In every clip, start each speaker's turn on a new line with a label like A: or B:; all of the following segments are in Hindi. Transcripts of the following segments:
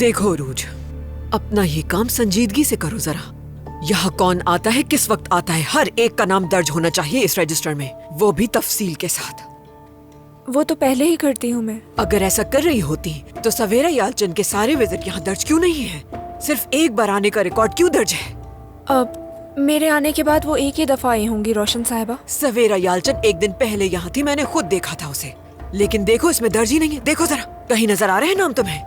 A: देखो रूज, अपना ये काम संजीदगी से करो जरा। यहाँ कौन आता है, किस वक्त आता है, हर एक का नाम दर्ज होना चाहिए इस रजिस्टर में, वो भी तफसील के साथ।
B: वो तो पहले ही करती हूँ मैं।
A: अगर ऐसा कर रही होती तो सवेरा यालचन के सारे विजिट यहाँ दर्ज क्यों नहीं है? सिर्फ एक बार आने का रिकॉर्ड क्यों दर्ज है?
B: अब मेरे आने के बाद वो एक ही दफा आई होंगी रोशन साहिबा।
A: सवेरा यालचन एक दिन पहले यहाँ थी, मैंने खुद देखा था उसे, लेकिन देखो इसमें दर्ज ही नहीं है। देखो जरा, कहीं नजर आ रहे हैं नाम तुम्हें?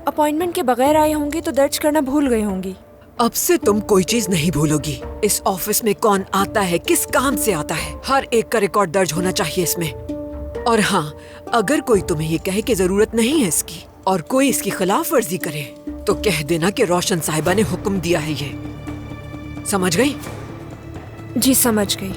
B: अपॉइंटमेंट के बगैर आई होंगी तो दर्ज करना भूल गई होंगी।
A: अब से तुम कोई चीज नहीं भूलोगी। इस ऑफिस में कौन आता है, किस काम से आता है, हर एक का रिकॉर्ड दर्ज होना चाहिए इसमें। और हाँ, अगर कोई तुम्हें ये कहे कि जरूरत नहीं है इसकी और कोई इसकी खिलाफ वर्जी करे तो कह देना कि रोशन साहिबा ने हुक्म दिया है। ये समझ गई?
B: जी समझ गई।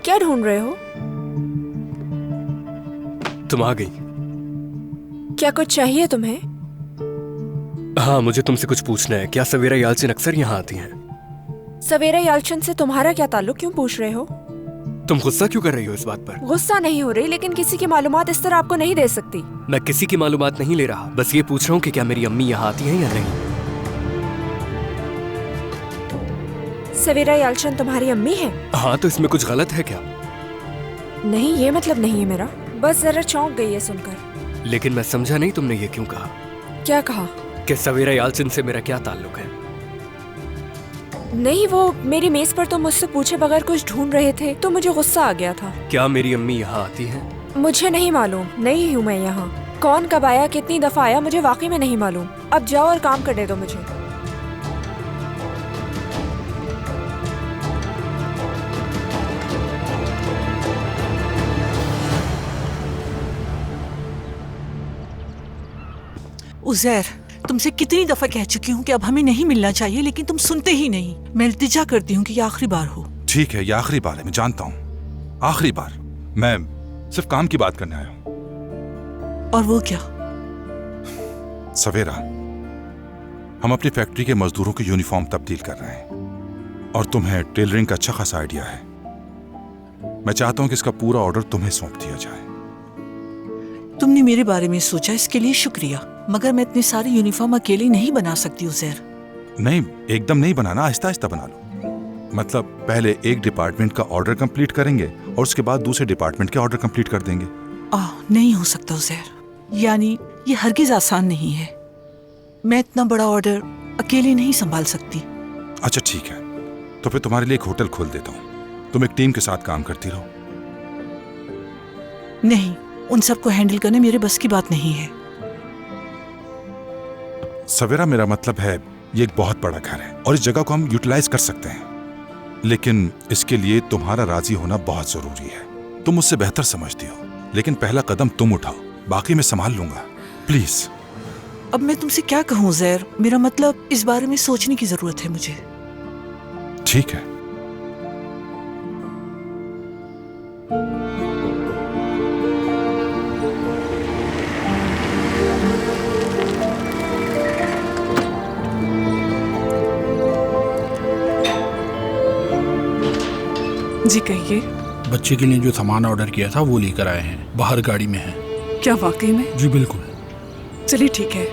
B: क्या ढूंढ रहे हो?
C: तुम आ गई।
B: क्या कुछ चाहिए तुम्हें?
C: हाँ, मुझे तुमसे कुछ पूछना है। क्या सवेरा यालचन अक्सर यहाँ आती हैं?
B: सवेरा यालचन से तुम्हारा क्या ताल्लुक, क्यों पूछ रहे हो?
C: तुम गुस्सा क्यों कर रही हो इस बात पर?
B: गुस्सा नहीं हो रही, लेकिन किसी की मालूमात इस तरह आपको नहीं दे सकती।
C: मैं किसी की मालूमात नहीं ले रहा, बस ये पूछ रहा हूँ कि क्या मेरी अम्मी यहाँ आती हैं या नहीं।
B: सवेरा यालचन तुम्हारी अम्मी है?
C: हाँ, तो इसमें कुछ गलत है क्या?
B: नहीं, ये मतलब नहीं है मेरा, बस जरा चौंक गई है सुनकर।
C: लेकिन मैं समझा नहीं, तुमने ये क्यों कहा?
B: क्या कहा?
C: कि सवेरा यालचन से मेरा क्या ताल्लुक है?
B: नहीं, वो मेरी मेज पर तो मुझसे पूछे बगैर कुछ ढूंढ रहे थे तो मुझे गुस्सा आ गया था।
C: क्या मेरी अम्मी यहाँ आती हैं?
B: मुझे नहीं मालूम, नहीं हूँ मैं यहाँ। कौन कब आया, कितनी दफा आया, मुझे वाकई में नहीं मालूम। अब जाओ और काम करने दो मुझे।
D: उज़ैर, तुमसे कितनी दफा कह चुकी हूँ कि अब हमें नहीं मिलना चाहिए, लेकिन तुम सुनते ही नहीं। मैं इल्तिजा करती हूँ कि ये आखिरी बार हो।
E: ठीक है, ये आखिरी बार है, मैं जानता हूँ, आखिरी बार। मैं सिर्फ काम की बात करने आया हूँ।
D: और वो क्या?
E: सवेरा, हम अपनी फैक्ट्री के मजदूरों की यूनिफॉर्म तब्दील कर रहे हैं और तुम्हें टेलरिंग का अच्छा खासा आइडिया है। मैं चाहता हूँ कि इसका पूरा ऑर्डर तुम्हें सौंप दिया जाए।
D: तुमने मेरे बारे में सोचा, इसके लिए शुक्रिया, मगर मैं इतनी सारी यूनिफॉर्म अकेली नहीं बना सकती उज़ैर।
E: नहीं, एकदम नहीं बनाना, आहिस्ता आहिस्ता बना लो। मतलब पहले एक डिपार्टमेंट का ऑर्डर कंप्लीट करेंगे और उसके बाद दूसरे डिपार्टमेंट के ऑर्डर कंप्लीट कर देंगे।
D: नहीं हो सकता उज़ैर, यानी ये हरगिज आसान नहीं है। मैं इतना बड़ा ऑर्डर अकेली नहीं संभाल सकती।
E: अच्छा ठीक है, तो फिर तुम्हारे लिए एक होटल खोल देता हूँ, तुम एक टीम के साथ काम करती रहो।
D: नहीं, उन सबको हैंडल करने मेरे बस की बात नहीं है।
E: सवेरा, मेरा मतलब है ये एक बहुत बड़ा घर है और इस जगह को हम यूटिलाइज कर सकते हैं, लेकिन इसके लिए तुम्हारा राजी होना बहुत जरूरी है। तुम मुझसे बेहतर समझती हो, लेकिन पहला कदम तुम उठाओ, बाकी मैं संभाल लूंगा, प्लीज।
D: अब मैं तुमसे क्या कहूँ ज़ैर, मेरा मतलब इस बारे में सोचने की जरूरत है मुझे।
E: ठीक है।
D: जी कहिए।
F: बच्चे के लिए जो सामान ऑर्डर किया था वो लेकर आए हैं, बाहर गाड़ी में है।
D: क्या वाकई में?
F: जी बिल्कुल।
D: चलिए ठीक है।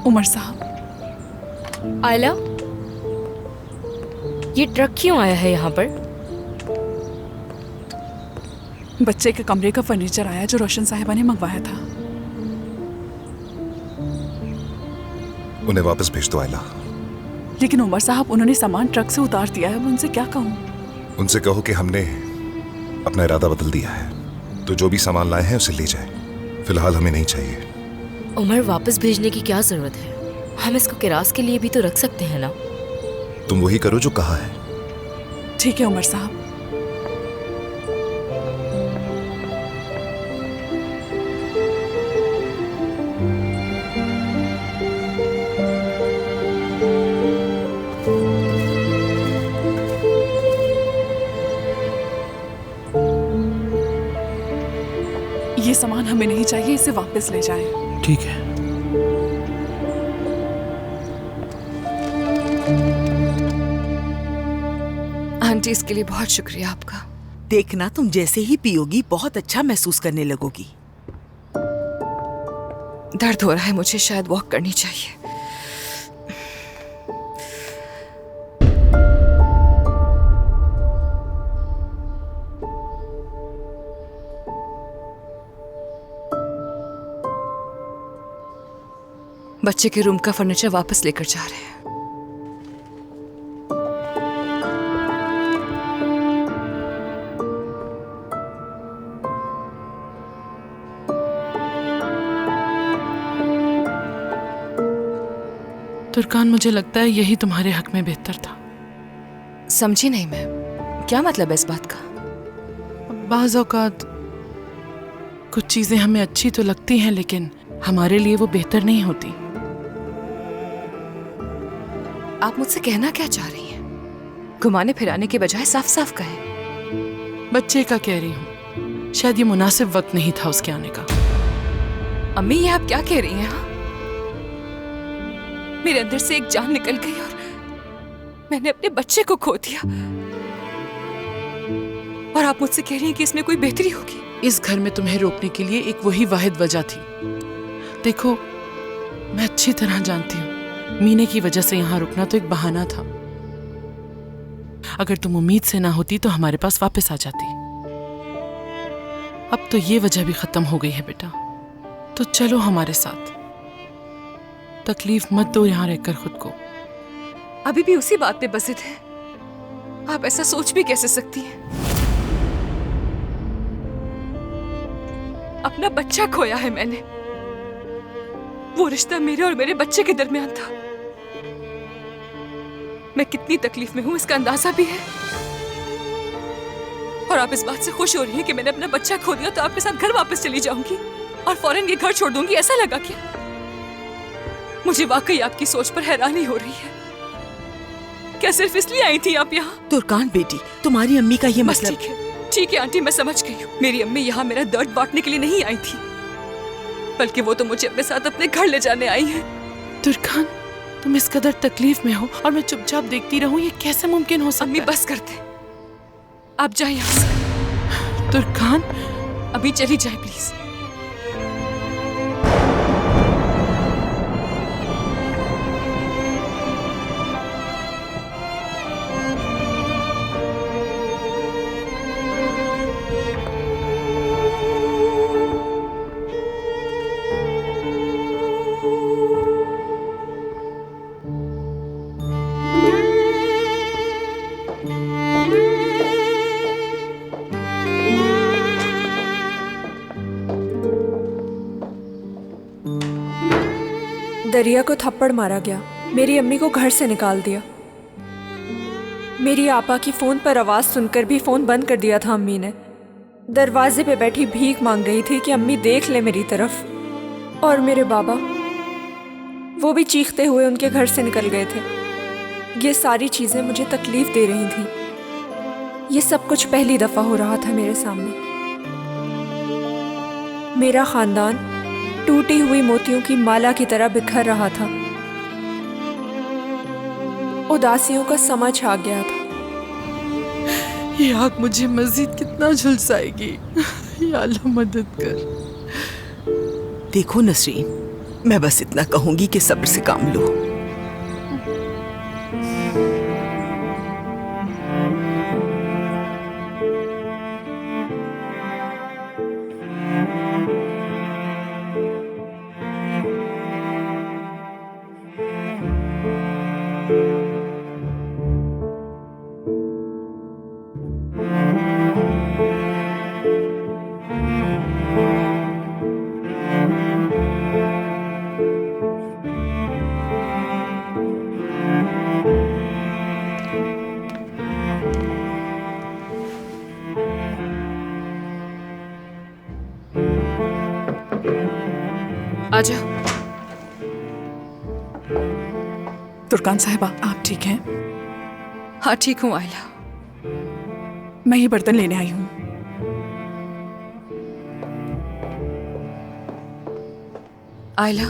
G: उमर साहब।
H: आयला, ये ट्रक क्यों आया है यहाँ पर?
G: बच्चे के कमरे का फर्नीचर आया जो रोशन साहिबा ने मंगवाया था।
E: उन्हें वापस भेज दो आयला।
G: लेकिन उमर साहब, उन्होंने सामान ट्रक से उतार दिया है, मैं उनसे क्या कहूँ?
I: उनसे कहो कि हमने अपना इरादा बदल दिया है, तो जो भी सामान लाए हैं उसे ले जाए। फिलहाल हमें नहीं चाहिए।
H: उमर, वापस भेजने की क्या जरूरत है? हम इसको किरास के लिए भी तो रख सकते हैं ना।
I: तुम वही करो जो कहा है।
G: ठीक है उमर साहब। ये सामान हमें नहीं चाहिए, इसे वापस ले जाएं।
F: ठीक है।
A: आंटी, इसके लिए बहुत शुक्रिया आपका।
D: देखना, तुम जैसे ही पियोगी बहुत अच्छा महसूस करने लगोगी।
A: दर्द हो रहा है मुझे, शायद वॉक करनी चाहिए। बच्चे के रूम का फर्नीचर वापस लेकर जा रहे हैं।
F: तुर्कान, मुझे लगता है यही तुम्हारे हक में बेहतर था।
A: समझी नहीं मैं, क्या मतलब है इस बात का?
F: बाज़ औक़ात कुछ चीजें हमें अच्छी तो लगती हैं, लेकिन हमारे लिए वो बेहतर नहीं होती।
A: आप मुझसे कहना क्या चाह रही हैं? घुमाने फिराने के बजाय साफ साफ कहें।
F: बच्चे का कह रही हूँ, शायद ये मुनासिब वक्त नहीं था उसके आने का।
A: अम्मी, ये आप क्या कह रही हैं? हाँ? मेरे अंदर से एक जान निकल गई और मैंने अपने बच्चे को खो दिया, और आप मुझसे कह रही हैं कि इसमें कोई बेहतरी होगी?
F: इस घर में तुम्हें रोकने के लिए एक वही वाहिद वजह थी। देखो, मैं अच्छी तरह जानती हूँ मीने की वजह से यहाँ रुकना तो एक बहाना था। अगर तुम उम्मीद से ना होती तो हमारे पास वापस आ जाती। अब तो ये वजह भी खत्म हो गई है बेटा, तो चलो हमारे साथ। तकलीफ मत दो यहाँ रहकर खुद को।
A: अभी भी उसी बात पे बसित है। आप ऐसा सोच भी कैसे सकती हैं? अपना बच्चा खोया है मैंने। वो रिश्ता मेरे और मेरे बच्चे के दरमियान था। मैं कितनी तकलीफ में हूं इसका अंदाजा भी है। और आप इस बात से खुश हो रही हैं कि मैंने अपना बच्चा खो दिया तो आपके साथ घर वापस चली जाऊंगी और फौरन ये घर छोड़ दूंगी, ऐसा लगा क्या? मुझे वाकई आपकी सोच पर हैरानी हो रही है। क्या सिर्फ इसलिए आई थी आप यहाँ?
D: तुर्कान बेटी, तुम्हारी अम्मी का ये
A: बस
D: मतलब।
A: ठीक है आंटी, मैं समझ गई हूँ। मेरी अम्मी यहाँ मेरा दर्द बांटने के लिए नहीं आई थी, बल्कि वो तो मुझे अपने साथ अपने घर ले जाने आई है।
F: तुर्कान, तुम इस कदर तकलीफ में हो और मैं चुपचाप देखती रहूं, ये कैसे मुमकिन हो सकता है?
A: अम्मी बस कर दे, आप जाइए यहाँ से।
F: तुर्कान,
A: अभी चली जाए प्लीज।
B: दरिया को थप्पड़ मारा गया, मेरी अम्मी को घर से निकाल दिया। मेरी आपा की फोन पर आवाज सुनकर भी फोन बंद कर दिया था अम्मी ने। दरवाजे पे बैठी भीख मांग रही थी कि अम्मी देख ले मेरी तरफ। और मेरे बाबा, वो भी चीखते हुए उनके घर से निकल गए थे। ये सारी चीजें मुझे तकलीफ दे रही थी। ये सब कुछ पहली दफा हो रहा था मेरे सामने। मेरा खानदान टूटी हुई मोतियों की माला की तरह बिखर रहा था। उदासियों का समा छा गया था।
F: ये आग मुझे मजीद कितना झुलसाएगी। या अल्लाह मदद कर।
D: देखो नसरीन, मैं बस इतना कहूंगी कि सब्र से काम लो।
F: आजा।
G: तुर्कान साहिबा, आप ठीक हैं?
H: हाँ ठीक हूँ आयला।
G: मैं ये बर्तन लेने आई हूँ।
H: आयला,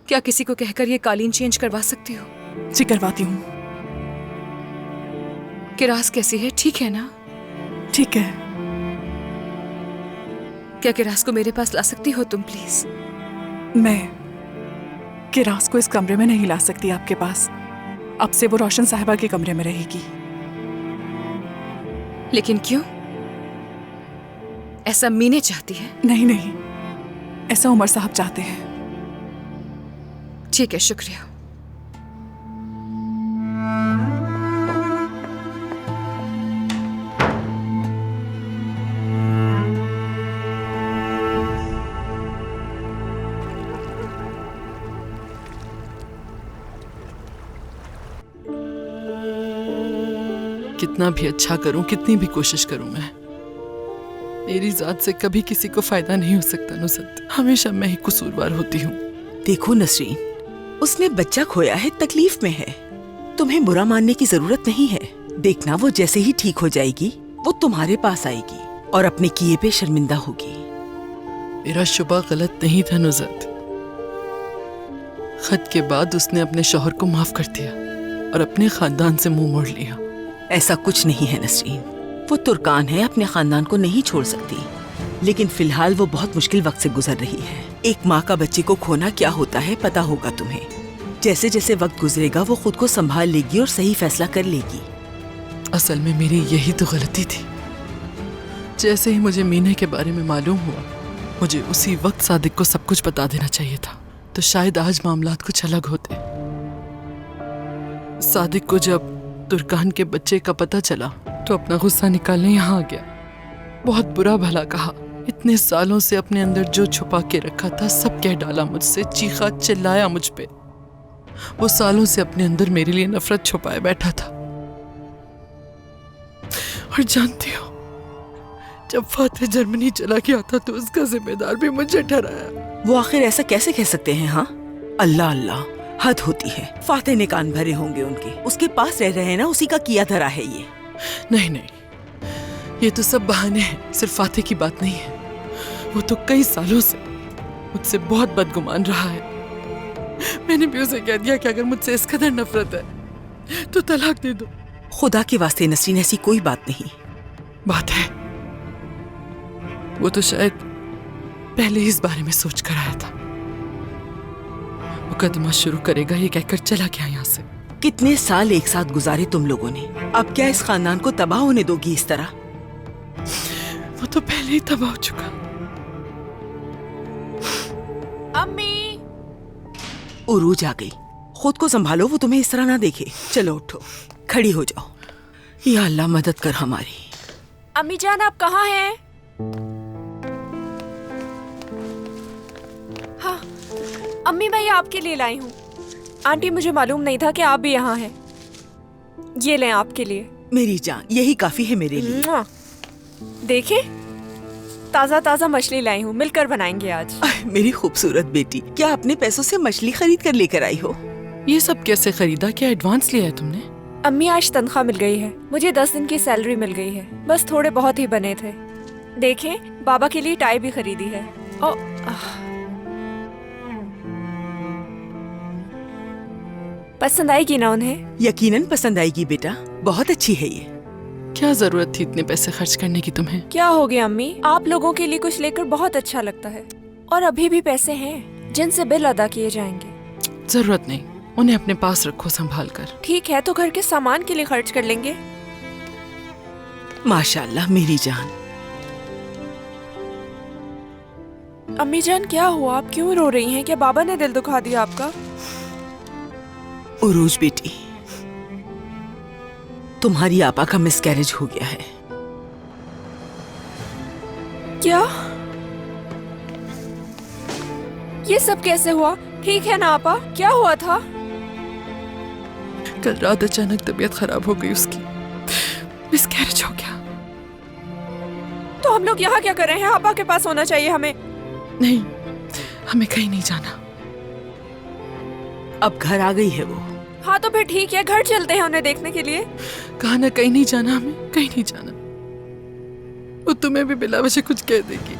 H: क्या किसी को कहकर ये कालीन चेंज करवा सकती हो?
G: जी करवाती हूँ।
H: किरास कैसी है, ठीक है ना?
G: ठीक है।
H: क्या किरास को मेरे पास ला सकती हो तुम प्लीज?
G: मैं किरास को इस कमरे में नहीं ला सकती आपके पास। अब से वो रोशन साहिबा के कमरे में रहेगी।
H: लेकिन क्यों? ऐसा मीने चाहती है?
G: नहीं नहीं, ऐसा उमर साहब चाहते हैं।
H: ठीक है, शुक्रिया।
F: कितना भी अच्छा करूं, कितनी भी कोशिश करूं, मैं मेरी जात से कभी किसी को फायदा नहीं हो सकता नुसरत। हमेशा मैं ही कसूरवार होती हूँ।
D: देखो नसरीन, उसने बच्चा खोया है, तकलीफ में है। तुम्हें बुरा मानने की जरूरत नहीं है। देखना, वो जैसे ही ठीक हो जाएगी वो तुम्हारे पास आएगी और अपने किए पे शर्मिंदा होगी।
F: मेरा शुबा गलत नहीं था नुसरत। खत के बाद उसने अपने शौहर को माफ कर दिया और अपने खानदान से मुंह मोड़ लिया।
D: ऐसा कुछ नहीं है नसरीन, वो तुर्कान है, अपने खानदान को नहीं छोड़ सकती। लेकिन फिलहाल वो बहुत मुश्किल वक्त से गुजर रही है। एक माँ का बच्चे को खोना क्या होता है पता होगा तुम्हें। जैसे जैसे वक्त गुजरेगा वो खुद को संभाल लेगी और सही फैसला कर लेगी।
F: असल में मेरी यही तो गलती थी। जैसे ही मुझे मीना के बारे में मालूम हुआ, मुझे उसी वक्त सादिक को सब कुछ बता देना चाहिए था, तो शायद आज मामलात कुछ अलग होते। सादिक को जब तुर्कान के बच्चे का पता चला तो अपना गुस्सा निकालने यहाँ आ गया। बहुत बुरा भला कहा। इतने सालों से अपने अंदर जो छुपा के रखा था सब कह डाला मुझसे, चीखा चिल्लाया मुझ पे। वो सालों से अपने अंदर मेरे लिए नफरत छुपाए बैठा था। और जानती हो, जब फातिह जर्मनी चला गया था तो उसका जिम्मेदार भी मुझे ठहराया।
D: वो आखिर ऐसा कैसे कह सकते हैं? हाँ, अल्लाह अल्लाह, हद होती है। फातिह ने कान भरे होंगे उनके। उसके पास रह रहे हैं ना, उसी का किया धरा है ये।
F: नहीं नहीं, ये तो सब बहाने हैं, सिर्फ फातिह की बात नहीं है। वो तो कई सालों से मुझसे बहुत बदगुमान रहा है। मैंने भी उसे कह दिया कि अगर मुझसे इस कदर नफरत है तो तलाक दे दो।
D: खुदा के वास्ते नसरीन, ऐसी कोई बात नहीं।
F: बात है। वो तो शायद पहले ही इस बारे में सोच कर आया था। मुकदमा शुरू करेगा ये कहकर चला गया यहाँ से।
D: कितने साल एक साथ गुजारे तुम लोगों ने, अब क्या इस खानदान को तबाह होने दोगी इस तरह?
F: वो तो पहले ही तबाह हो चुका।
B: अम्मी,
D: उरूज आ गई। खुद को संभालो, वो तुम्हें इस तरह ना देखे। चलो उठो, खड़ी हो जाओ। या अल्लाह मदद कर हमारी।
B: अम्मी जान आप कहाँ हैं? हाँ अम्मी, मैं ये आपके लिए लाई हूँ। आंटी, मुझे मालूम नहीं था कि आप भी यहाँ हैं। ये लें आपके लिए।
D: मेरी जान, यही काफी है मेरे लिए।
B: देखे, ताजा ताजा मछली लाई हूँ, मिलकर बनाएंगे आज।
D: मेरी खूबसूरत बेटी, क्या अपने पैसों से मछली खरीद कर लेकर आई हो?
F: ये सब कैसे खरीदा? क्या एडवांस लिया है तुमने?
B: अम्मी, आज तनख्वाह मिल गई है। मुझे 10 दिन की सैलरी मिल गई है। बस थोड़े बहुत ही बने थे। देखें, बाबा के लिए टाई भी खरीदी है। पसंद आएगी ना उन्हें?
D: यकीनन पसंद आएगी बेटा, बहुत अच्छी है ये।
F: क्या जरूरत थी इतने पैसे खर्च करने की तुम्हें?
B: क्या हो गया अम्मी, आप लोगों के लिए कुछ लेकर बहुत अच्छा लगता है। और अभी भी पैसे हैं जिनसे बिल अदा किए जाएंगे।
F: जरूरत नहीं, उन्हें अपने पास रखो संभाल कर।
B: ठीक है, तो घर के सामान के लिए खर्च कर लेंगे।
D: माशाल्लाह मेरी जान।
B: अम्मी जान, क्या हुआ? आप क्यों रो रही हैं? क्या बाबा ने दिल दुखा दिया आपका?
D: उरूज बेटी, तुम्हारी आपा का मिसकैरेज हो गया है।
B: क्या? ये सब कैसे हुआ? ठीक है ना आपा, क्या हुआ था?
F: कल रात अचानक तबीयत खराब हो गई उसकी, मिसकैरेज हो गया।
B: तो हम लोग यहाँ क्या कर रहे हैं? आपा के पास होना चाहिए हमें।
F: नहीं, हमें कहीं नहीं जाना।
D: अब घर आ गई है वो।
B: हाँ तो फिर ठीक है, घर चलते हैं उन्हें देखने के लिए।
F: कहा ना कहीं नहीं जाना, हमें कहीं नहीं जाना। वो तुम्हें भी बिला वजह कुछ कह देगी।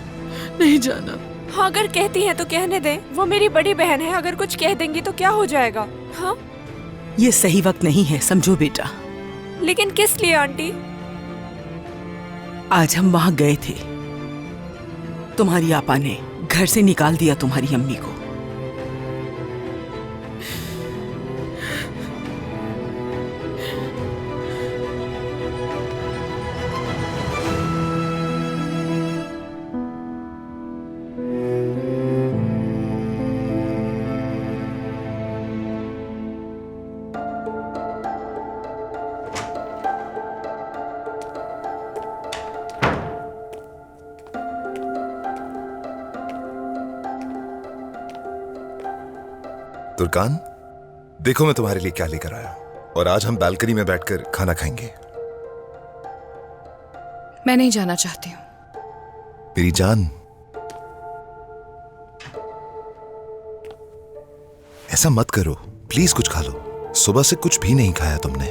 F: नहीं जाना।
B: हाँ अगर कहती है तो कहने दे, वो मेरी बड़ी बहन है, अगर कुछ कह देंगी तो क्या हो जाएगा। हाँ
D: ये सही वक्त नहीं है, समझो बेटा।
B: लेकिन किस लिए आंटी?
D: आज हम वहां गए थे, तुम्हारी आपा ने घर से निकाल दिया तुम्हारी अम्मी को।
I: तुर्कान, देखो मैं तुम्हारे लिए क्या लेकर आया हूं। और आज हम बालकनी में बैठकर खाना खाएंगे।
H: मैं नहीं जाना चाहती हूँ।
I: मेरी जान, ऐसा मत करो प्लीज, कुछ खा लो। सुबह से कुछ भी नहीं खाया तुमने।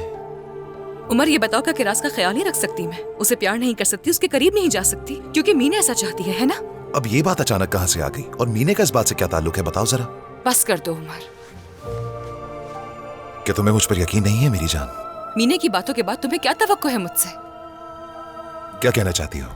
H: उमर, ये बताओ, क्या किरास का ख्याल नहीं रख सकती मैं? उसे प्यार नहीं कर सकती, उसके करीब नहीं जा सकती, क्योंकि मीना ऐसा चाहती है ना?
I: अब ये बात अचानक कहां से आ गई? और मीने का इस बात से क्या ताल्लुक है, बताओ जरा।
H: बस कर दो उमर।
I: क्या तुम्हें मुझ पर यकीन नहीं है मेरी जान?
H: मीने की बातों के बाद तुम्हें क्या तवक्को है मुझसे?
I: क्या कहना चाहती हो?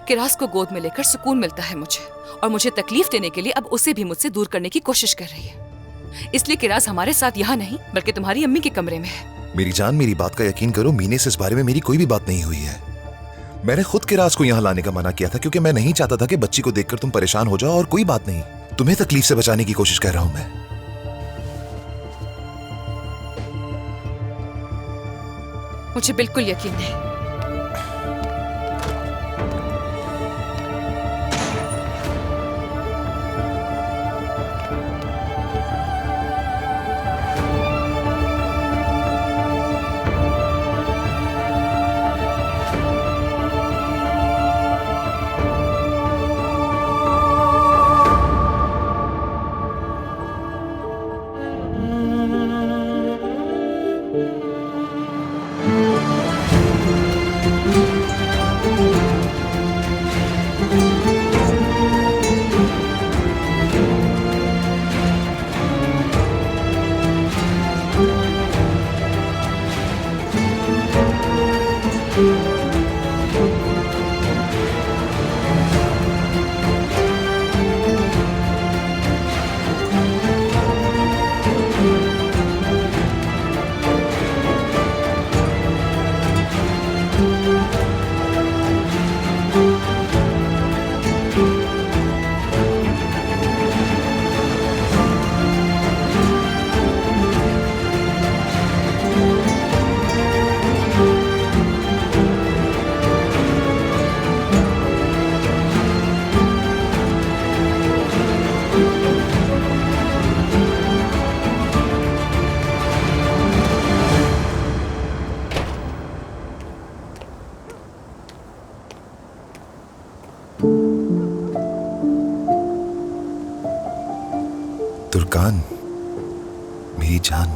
H: किरास को गोद में लेकर सुकून मिलता है मुझे, और मुझे तकलीफ देने के लिए अब उसे भी मुझसे दूर करने की कोशिश कर रही है। इसलिए किरास हमारे साथ यहाँ नहीं बल्कि तुम्हारी अम्मी के कमरे में है।
I: मेरी जान, मेरी बात का यकीन करो, मीने से इस बारे में मेरी कोई भी बात नहीं हुई है। मैंने खुद किरास को यहाँ लाने का मना किया था, क्योंकि मैं नहीं चाहता था कि बच्ची को देखकर तुम परेशान हो जाओ। और कोई बात नहीं, तुम्हें तकलीफ से बचाने की कोशिश कर रहा हूं मैं।
H: मुझे बिल्कुल यकीन नहीं।
I: तुर्कान, मेरी जान,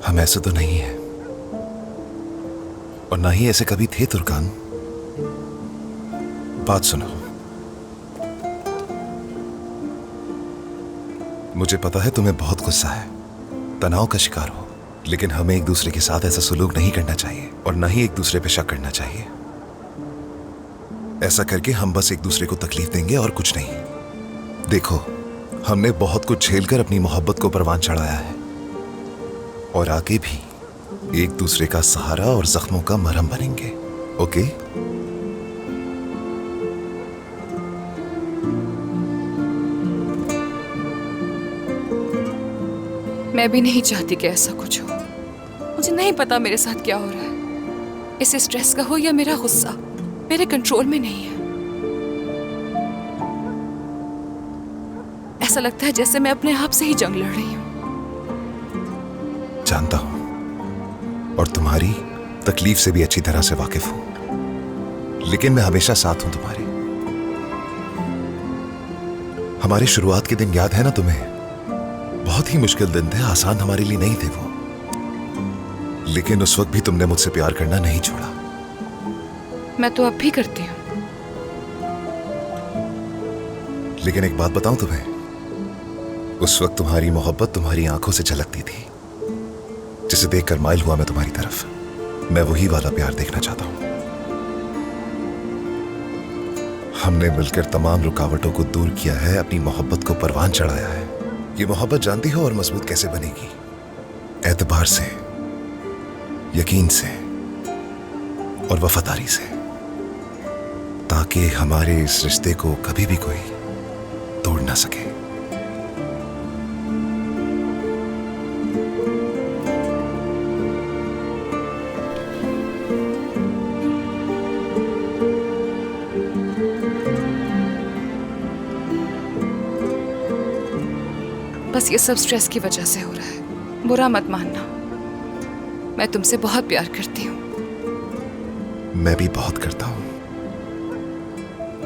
I: हम ऐसे तो नहीं है, और ना ही ऐसे कभी थे तुर्कान। बात सुनो, मुझे पता है तुम्हें बहुत गुस्सा है, तनाव का शिकार हो, लेकिन हमें एक दूसरे के साथ ऐसा सलूक नहीं करना चाहिए और ना ही एक दूसरे पे शक करना चाहिए। ऐसा करके हम बस एक दूसरे को तकलीफ देंगे और कुछ नहीं। देखो, हमने बहुत कुछ झेलकर अपनी मोहब्बत को परवान चढ़ाया है, और आगे भी एक दूसरे का सहारा और जख्मों का मरहम बनेंगे। ओके?
H: मैं भी नहीं चाहती कि ऐसा कुछ हो। मुझे नहीं पता मेरे साथ क्या हो रहा है। इस स्ट्रेस का हो या मेरा गुस्सा, मेरे कंट्रोल में नहीं है। ऐसा लगता है जैसे मैं अपने आप से ही जंग लड़ रही हूँ।
I: जानता हूं, और तुम्हारी तकलीफ से भी अच्छी तरह से वाकिफ हूं, लेकिन मैं हमेशा साथ हूं तुम्हारे। हमारे शुरुआत के दिन याद है ना तुम्हें? बहुत ही मुश्किल दिन थे, आसान हमारे लिए नहीं थे वो। लेकिन उस वक्त भी तुमने मुझसे प्यार करना नहीं छोड़ा।
H: मैं तो अब भी करती हूँ।
I: लेकिन एक बात बताऊं तुम्हें, उस वक्त तुम्हारी मोहब्बत तुम्हारी आंखों से झलकती थी, जिसे देखकर माइल हुआ मैं तुम्हारी तरफ। मैं वही वाला प्यार देखना चाहता हूं। हमने मिलकर तमाम रुकावटों को दूर किया है, अपनी मोहब्बत को परवान चढ़ाया है। ये मोहब्बत जानती हो और मजबूत कैसे बनेगी? एतबार से, यकीन से और वफादारी से, ताकि हमारे इस रिश्ते को कभी भी कोई तोड़ ना सके।
H: बस ये सब स्ट्रेस की वजह से हो रहा है। बुरा मत मानना, मैं तुमसे बहुत प्यार करती हूँ।
I: मैं भी बहुत करता हूं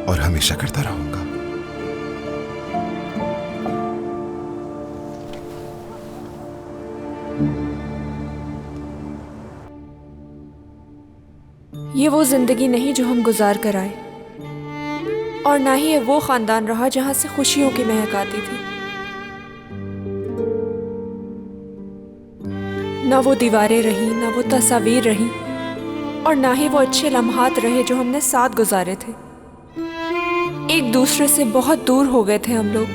I: और हमेशा करता रहूंगा।
B: ये वो जिंदगी नहीं जो हम गुजार कर आए, और ना ही ये वो खानदान रहा जहां से खुशियों की महक आती थी। ना वो दीवारें रही, ना वो तस्वीर रही, और ना ही वो अच्छे लम्हात रहे जो हमने साथ गुजारे थे। एक दूसरे से बहुत दूर हो गए थे हम लोग।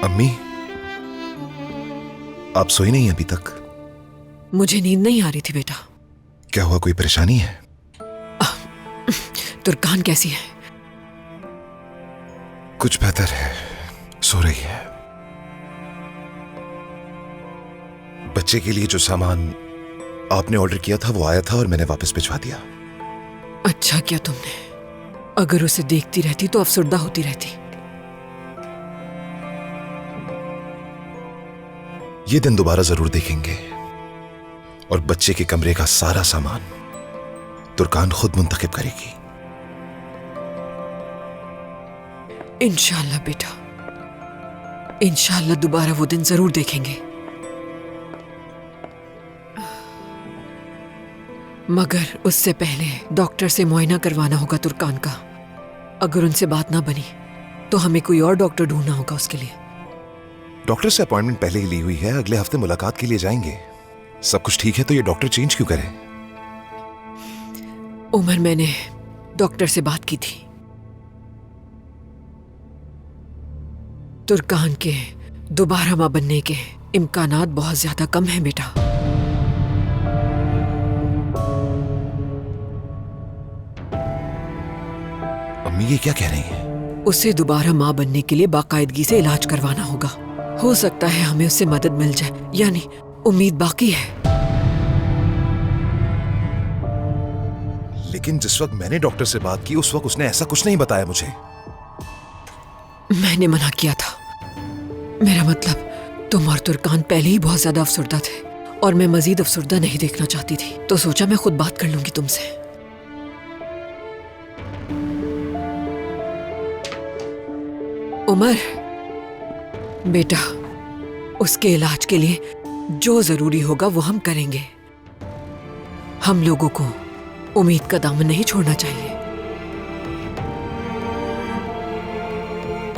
I: अम्मी, आप सोई नहीं अभी तक?
A: मुझे नींद नहीं आ रही थी बेटा।
I: क्या हुआ, कोई परेशानी है?
A: तुर्कान कैसी है?
I: कुछ बेहतर है, सो रही है। बच्चे के लिए जो सामान आपने ऑर्डर किया था वो आया था और मैंने वापस भिजवा दिया।
A: अच्छा किया तुमने। अगर उसे देखती रहती तो अफसरदा होती रहती।
I: ये दिन दोबारा जरूर देखेंगे, और बच्चे के कमरे का सारा सामान तुर्कान खुद मुंतखब करेगी।
A: इंशाल्लाह बेटा, इंशाल्लाह दोबारा वो दिन जरूर देखेंगे। मगर उससे पहले डॉक्टर से मुआयना करवाना होगा तुर्कान का। अगर उनसे बात ना बनी तो हमें कोई और डॉक्टर ढूंढना होगा उसके लिए।
I: डॉक्टर से अपॉइंटमेंट पहले ही ली हुई है, अगले हफ्ते मुलाकात के लिए जाएंगे। सब कुछ ठीक है तो ये डॉक्टर चेंज क्यों करे?
A: उमर, मैंने डॉक्टर से बात की थी। तुर्कान के दोबारा मां बनने के इम्कानात बहुत ज्यादा कम हैं बेटा।
I: अम्मी ये क्या कह रही हैं?
A: उसे दोबारा मां बनने के लिए बाकायदगी से इलाज करवाना होगा। हो सकता है हमें उससे मदद मिल जाए, यानी उम्मीद बाकी है।
I: लेकिन जिस वक्त मैंने डॉक्टर से बात की उस वक्त उसने ऐसा कुछ नहीं बताया मुझे।
A: मैंने मना किया था। मेरा मतलब, तुम और तुर्कान पहले ही बहुत ज्यादा अफसरदा थे और मैं मजीद अफसरदा नहीं देखना चाहती थी, तो सोचा मैं खुद बात कर लूंगी तुमसे। उमर बेटा, उसके इलाज के लिए जो जरूरी होगा वो हम करेंगे। हम लोगों को उम्मीद का दामन नहीं छोड़ना चाहिए।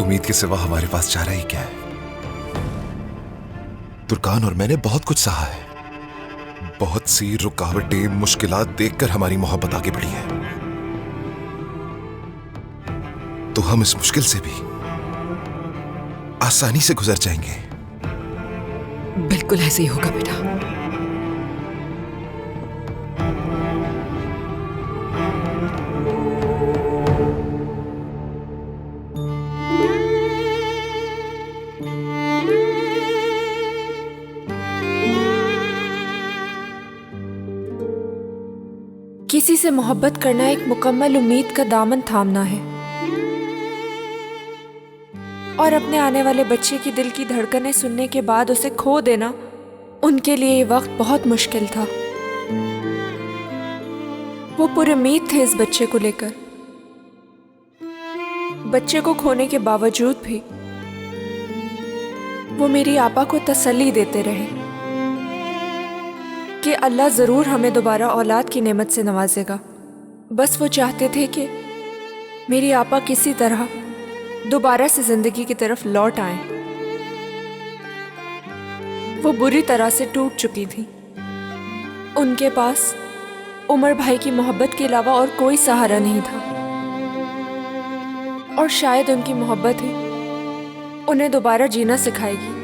I: उम्मीद के सिवा हमारे पास चारा ही क्या है? तुर्कान और मैंने बहुत कुछ सहा है। बहुत सी रुकावटें, मुश्किलात देखकर हमारी मोहब्बत आगे बढ़ी है। तो हम इस मुश्किल से भी आसानी से गुजर जाएंगे।
A: बिल्कुल ऐसे ही होगा बेटा।
B: किसी से मोहब्बत करना एक मुकम्मल उम्मीद का दामन थामना है, और अपने आने वाले बच्चे की दिल की धड़कनें सुनने के बाद उसे खो देना उनके लिए ये वक्त बहुत मुश्किल था। वो पुरुम्मीद थे इस बच्चे को लेकर, बच्चे को खोने के बावजूद भी वो मेरी आपा को तसल्ली देते रहे कि अल्लाह ज़रूर हमें दोबारा औलाद की नेमत से नवाजेगा। बस वो चाहते थे कि मेरी आपा किसी तरह दोबारा से ज़िंदगी की तरफ लौट आए। वो बुरी तरह से टूट चुकी थी। उनके पास उमर भाई की मोहब्बत के अलावा और कोई सहारा नहीं था, और शायद उनकी मोहब्बत ही उन्हें दोबारा जीना सिखाएगी।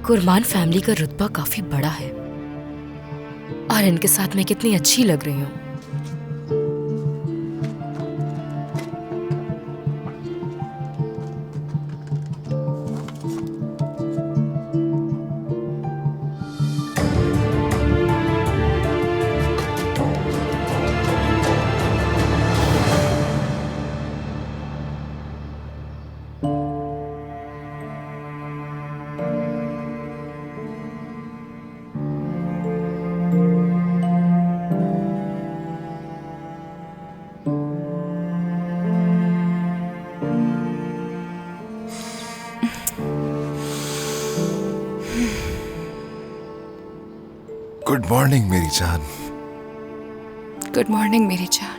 J: कुरमान फैमिली का रुतबा काफी बड़ा है और इनके साथ मैं कितनी अच्छी लग रही हूँ।
I: गुड मॉर्निंग मेरी जान।
H: गुड मॉर्निंग मेरी जान।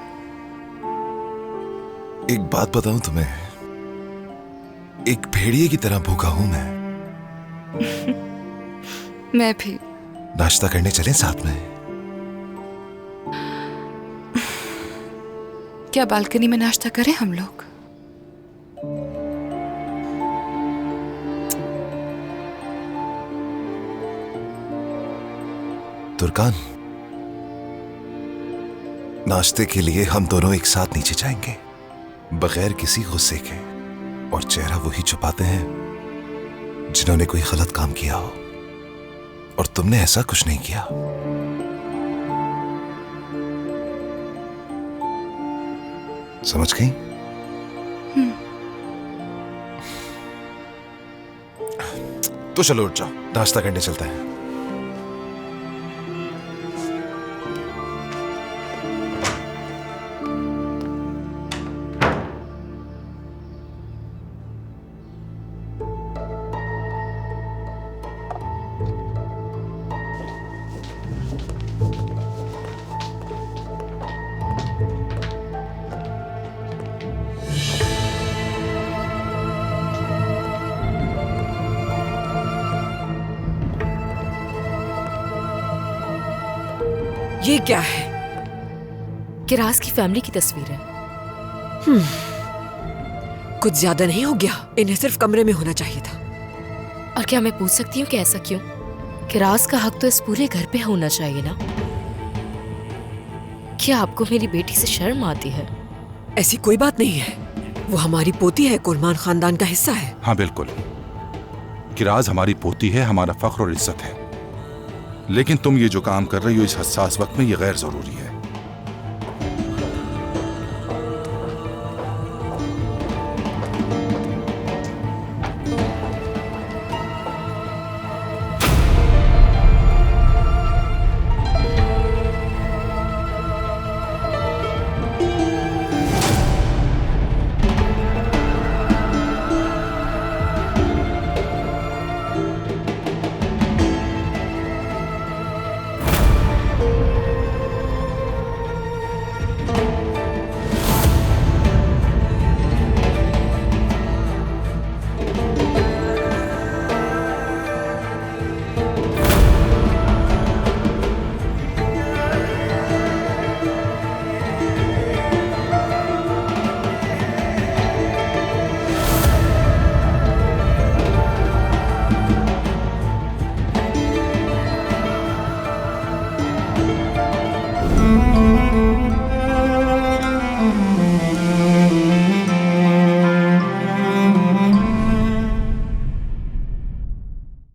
I: एक बात बताऊं तुम्हें, एक भेड़िए की तरह भूखा हूं मैं।
H: मैं भी।
I: नाश्ता करने चलें साथ में?
H: क्या बालकनी में नाश्ता करें हम लोग?
I: तुर्कान, नाश्ते के लिए हम दोनों एक साथ नीचे जाएंगे, बगैर किसी गुस्से के, और चेहरा वही छुपाते हैं जिन्होंने कोई गलत काम किया हो, और तुमने ऐसा कुछ नहीं किया। समझ गई? तो चलो उठ जाओ, नाश्ता करने चलते हैं।
A: ये क्या है?
J: किरास की फैमिली की तस्वीर है।
A: कुछ ज्यादा नहीं हो गया? इन्हें सिर्फ कमरे में होना चाहिए था।
J: और क्या मैं पूछ सकती हूँ कि ऐसा क्यों? किरास का हक तो इस पूरे घर पे होना चाहिए ना। क्या आपको मेरी बेटी से शर्म आती है?
A: ऐसी कोई बात नहीं है, वो हमारी पोती है, कुरमान खानदान का हिस्सा है।
E: हाँ बिल्कुल, किराज हमारी पोती है, हमारा फख्र और इज्जत है। लेकिन तुम ये जो काम कर रही हो इस हसास वक्त में, ये गैर जरूरी है।